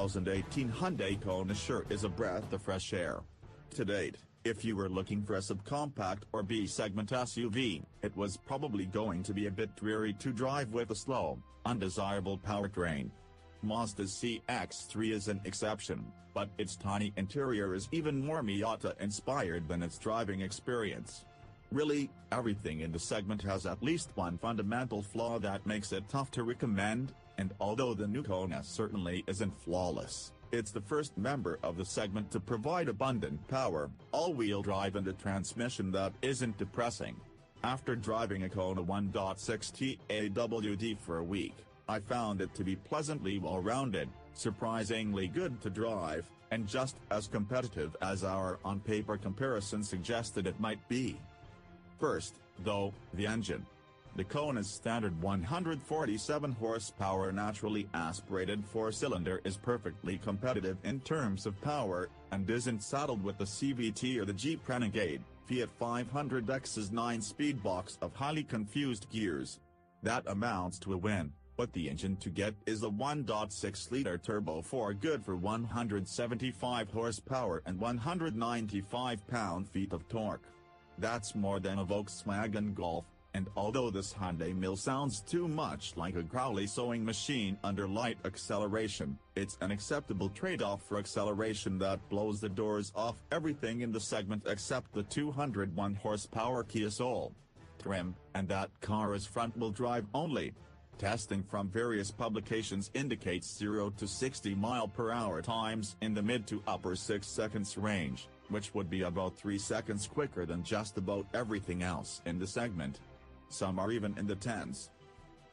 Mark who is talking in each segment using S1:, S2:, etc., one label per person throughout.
S1: 2018 Hyundai Kona sure is a breath of fresh air. To date, if you were looking for a subcompact or B-segment SUV, it was probably going to be a bit dreary to drive with a slow, undesirable powertrain. Mazda's CX-3 is an exception, but its tiny interior is even more Miata-inspired than its driving experience. Really, everything in the segment has at least one fundamental flaw that makes it tough to recommend, and although the new Kona certainly isn't flawless, it's the first member of the segment to provide abundant power, all-wheel drive and a transmission that isn't depressing. After driving a Kona 1.6T AWD for a week, I found it to be pleasantly well-rounded, surprisingly good to drive, and just as competitive as our on-paper comparison suggested it might be. First, though, the engine. The Kona's standard 147 horsepower naturally aspirated four-cylinder is perfectly competitive in terms of power, and isn't saddled with the CVT or the Jeep Renegade, Fiat 500X's 9-speed box of highly confused gears. That amounts to a win, but the engine to get is a 1.6-liter turbo 4 good for 175 horsepower and 195 pound-feet of torque. That's more than a Volkswagen Golf. And although this Hyundai mill sounds too much like a Crowley sewing machine under light acceleration, it's an acceptable trade-off for acceleration that blows the doors off everything in the segment except the 201 horsepower Kia Soul trim, and that car is front-wheel drive only. Testing from various publications indicates 0 to 60 mph times in the mid to upper 6 seconds range, which would be about 3 seconds quicker than just about everything else in the segment. Some are even in the tens.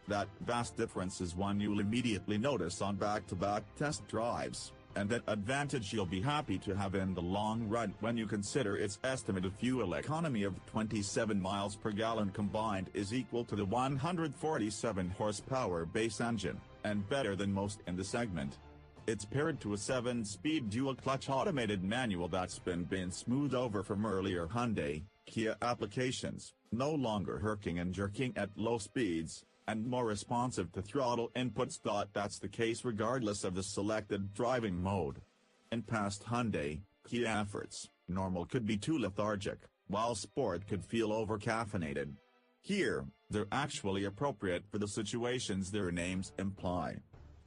S1: That vast difference is one you'll immediately notice on back-to-back test drives, and that advantage you'll be happy to have in the long run when you consider its estimated fuel economy of 27 miles per gallon combined is equal to the 147 horsepower base engine, and better than most in the segment. It's paired to a 7-speed dual-clutch automated manual that's been smoothed over from earlier Hyundai, Kia applications, no longer herking and jerking at low speeds, and more responsive to throttle inputs. That's the case regardless of the selected driving mode. In past Hyundai, Kia efforts, normal could be too lethargic, while sport could feel over-caffeinated. Here, they're actually appropriate for the situations their names imply.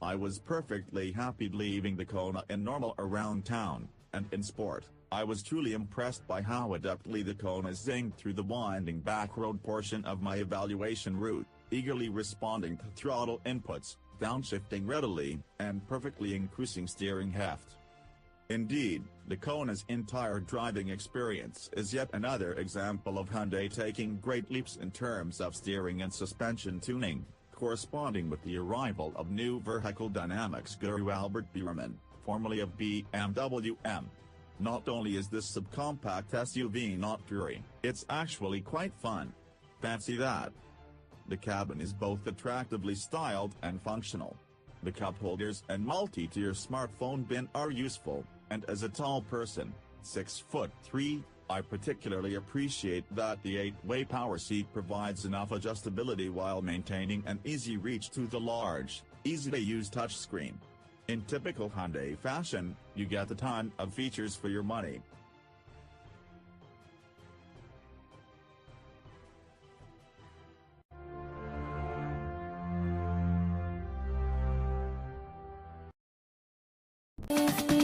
S1: I was perfectly happy leaving the Kona in normal around town, and in sport, I was truly impressed by how adeptly the Kona zinged through the winding backroad portion of my evaluation route, eagerly responding to throttle inputs, downshifting readily, and perfectly increasing steering heft. Indeed, the Kona's entire driving experience is yet another example of Hyundai taking great leaps in terms of steering and suspension tuning, corresponding with the arrival of new vehicle dynamics guru Albert Biermann, formerly of BMW M. Not only is this subcompact SUV not dreary, it's actually quite fun. Fancy that. The cabin is both attractively styled and functional. The cup holders and multi-tier smartphone bin are useful, and as a tall person, 6'3", I particularly appreciate that the 8-way power seat provides enough adjustability while maintaining an easy reach to the large, easy-to-use touchscreen. In typical Hyundai fashion, you get a ton of features for your money.
S2: If